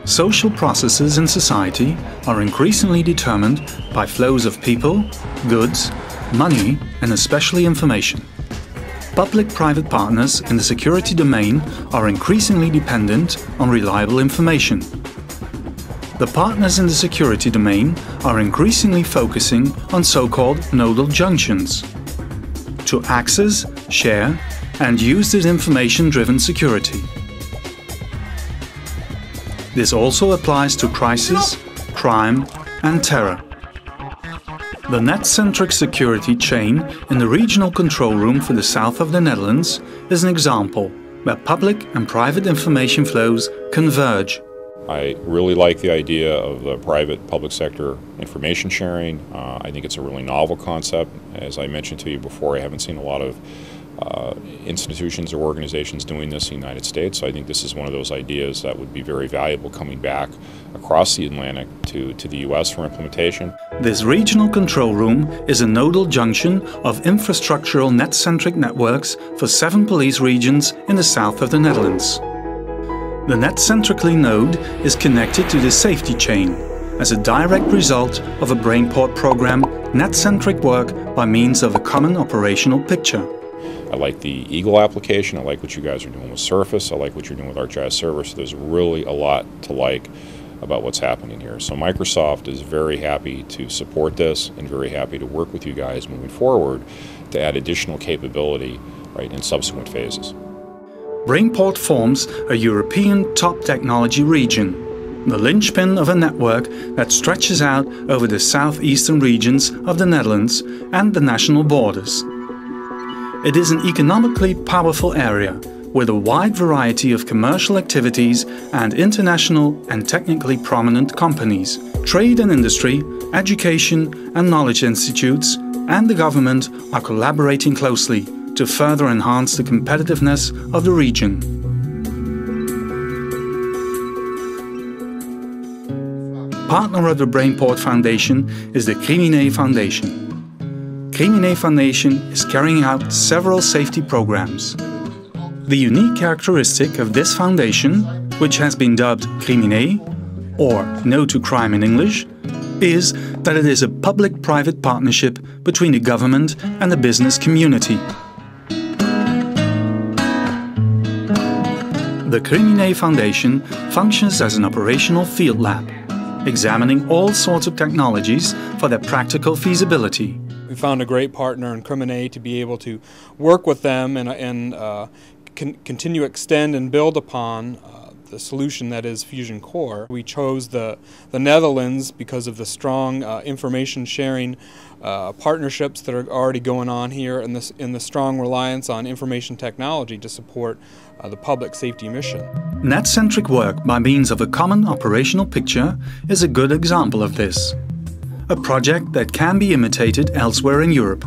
Social processes in society are increasingly determined by flows of people, goods, money and especially information. Public-private partners in the security domain are increasingly dependent on reliable information. The partners in the security domain are increasingly focusing on so-called nodal junctions to access, share and use this information-driven security. This also applies to crisis, crime and terror. The net-centric security chain in the regional control room for the south of the Netherlands is an example where public and private information flows converge. I really like the idea of the private-public sector information sharing. I think it's a really novel concept. As I mentioned to you before, I haven't seen a lot of institutions or organizations doing this in the United States. So I think this is one of those ideas that would be very valuable coming back across the Atlantic to the US for implementation. This regional control room is a nodal junction of infrastructural net-centric networks for 7 police regions in the south of the Netherlands. The net-centrically node is connected to the safety chain as a direct result of a Brainport program net-centric work by means of a common operational picture. I like the Eagle application, I like what you guys are doing with Surface, I like what you're doing with ArcGIS Server, so there's really a lot to like about what's happening here. So Microsoft is very happy to support this and very happy to work with you guys moving forward to add additional capability in subsequent phases. Brainport forms a European top technology region, the linchpin of a network that stretches out over the southeastern regions of the Netherlands and the national borders. It is an economically powerful area with a wide variety of commercial activities and international and technically prominent companies. Trade and industry, education and knowledge institutes and the government are collaborating closely to further enhance the competitiveness of the region. Partner of the Brainport Foundation is the Crimine Foundation. Crimine Foundation is carrying out several safety programs. The unique characteristic of this foundation, which has been dubbed Crimine, or No to Crime in English, is that it is a public-private partnership between the government and the business community. The Crimine Foundation functions as an operational field lab, examining all sorts of technologies for their practical feasibility. We found a great partner in Crimine to be able to work with them and continue, extend and build upon the solution that is Fusion Core. We chose the Netherlands because of the strong information sharing partnerships that are already going on here and the strong reliance on information technology to support the public safety mission. Net-centric work by means of a common operational picture is a good example of this. A project that can be imitated elsewhere in Europe.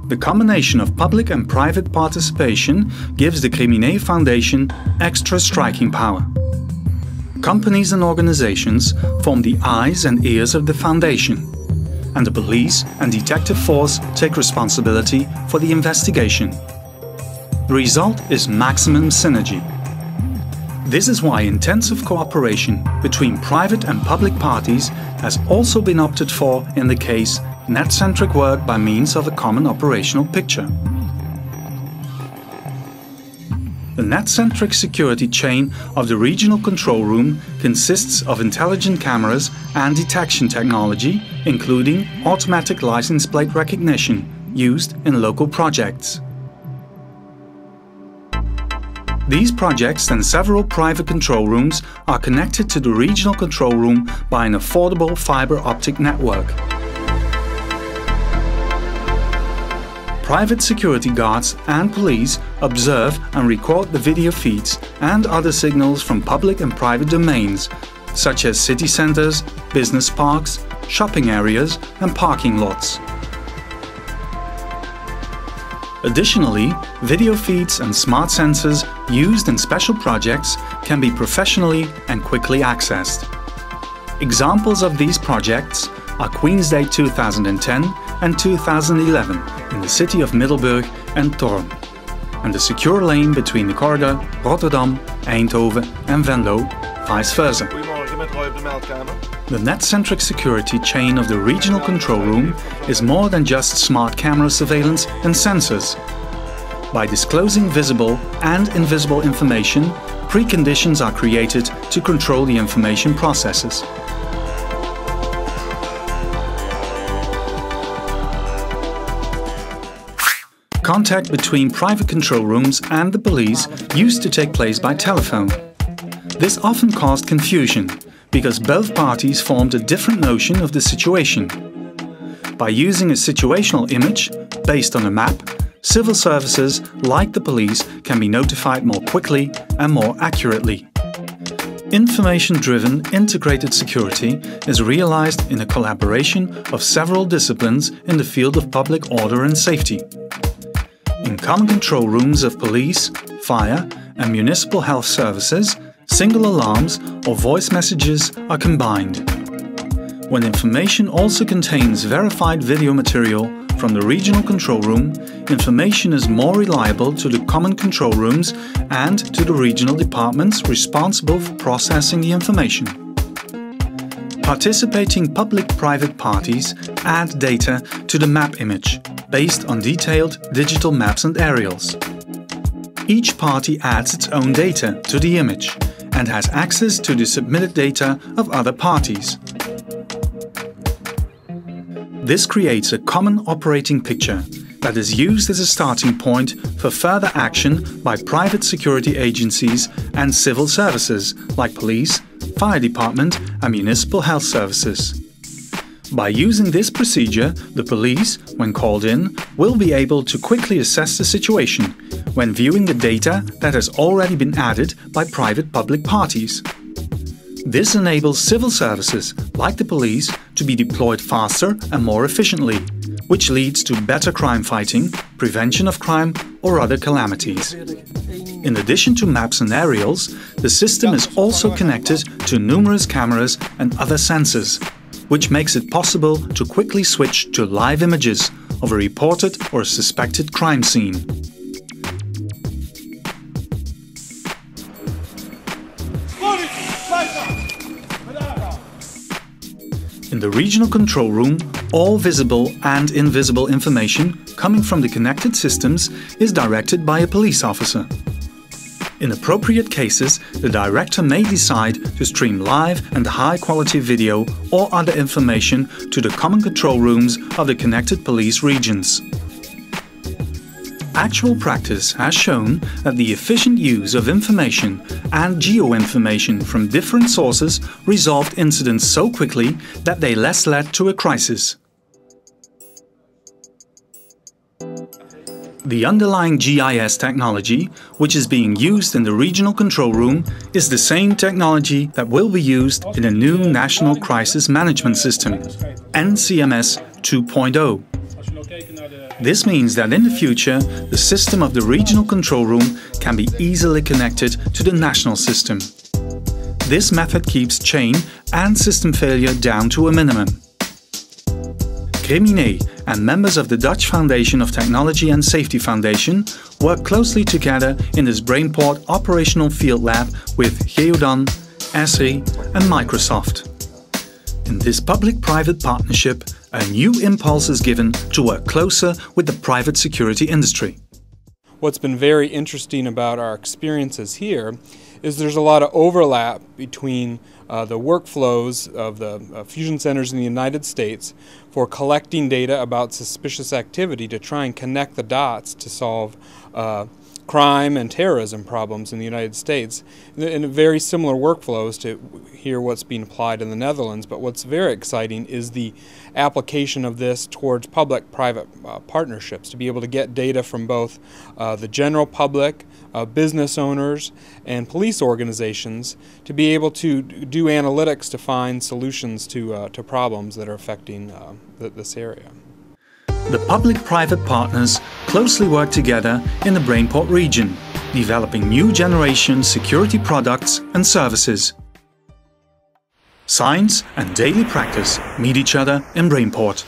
The combination of public and private participation gives the Crimine Foundation extra striking power. Companies and organizations form the eyes and ears of the foundation, and the police and detective force take responsibility for the investigation. The result is maximum synergy. This is why intensive cooperation between private and public parties has also been opted for in the case net-centric work by means of a common operational picture. The net-centric security chain of the regional control room consists of intelligent cameras and detection technology, including automatic license plate recognition used in local projects. These projects and several private control rooms are connected to the regional control room by an affordable fiber optic network. Private security guards and police observe and record the video feeds and other signals from public and private domains, such as city centers, business parks, shopping areas and parking lots. Additionally, video feeds and smart sensors used in special projects can be professionally and quickly accessed. Examples of these projects are Queen's Day 2010 and 2011 in the city of Middelburg and Thorn, and the secure lane between the corridor Rotterdam, Eindhoven and Venlo, vice versa. The net-centric security chain of the regional control room is more than just smart camera surveillance and sensors. By disclosing visible and invisible information, preconditions are created to control the information processes. Contact between private control rooms and the police used to take place by telephone. This often caused confusion, because both parties formed a different notion of the situation. By using a situational image, based on a map, civil services, like the police, can be notified more quickly and more accurately. Information-driven integrated security is realized in a collaboration of several disciplines in the field of public order and safety. In common control rooms of police, fire and municipal health services, single alarms or voice messages are combined. When information also contains verified video material from the regional control room, information is more reliable to the common control rooms and to the regional departments responsible for processing the information. Participating public-private parties add data to the map image, based on detailed digital maps and aerials. Each party adds its own data to the image and has access to the submitted data of other parties. This creates a common operating picture that is used as a starting point for further action by private security agencies and civil services like police, fire department and municipal health services. By using this procedure, the police, when called in, will be able to quickly assess the situation when viewing the data that has already been added by private-public parties. This enables civil services, like the police, to be deployed faster and more efficiently, which leads to better crime fighting, prevention of crime or other calamities. In addition to maps and aerials, the system is also connected to numerous cameras and other sensors, which makes it possible to quickly switch to live images of a reported or suspected crime scene. In the regional control room, all visible and invisible information coming from the connected systems is directed by a police officer. In appropriate cases, the director may decide to stream live and high-quality video or other information to the common control rooms of the connected police regions. Actual practice has shown that the efficient use of information and geo-information from different sources resolved incidents so quickly that they led to a crisis. The underlying GIS technology, which is being used in the regional control room, is the same technology that will be used in a new National Crisis Management System, NCMS 2.0. This means that in the future, the system of the regional control room can be easily connected to the national system. This method keeps chain and system failure down to a minimum. Criminé and members of the Dutch Foundation of Technology and Safety Foundation work closely together in this Brainport operational field lab with Geodan, Esri and Microsoft. In this public-private partnership, a new impulse is given to work closer with the private security industry. What's been very interesting about our experiences here is there's a lot of overlap between the workflows of the fusion centers in the United States for collecting data about suspicious activity to try and connect the dots to solve crime and terrorism problems in the United States, in very similar workflows to hear what's being applied in the Netherlands. But what's very exciting is the application of this towards public-private partnerships, to be able to get data from both the general public, business owners, and police organizations to be able to do analytics to find solutions to problems that are affecting this area. The public-private partners closely work together in the Brainport region, developing new generation security products and services. Science and daily practice meet each other in Brainport.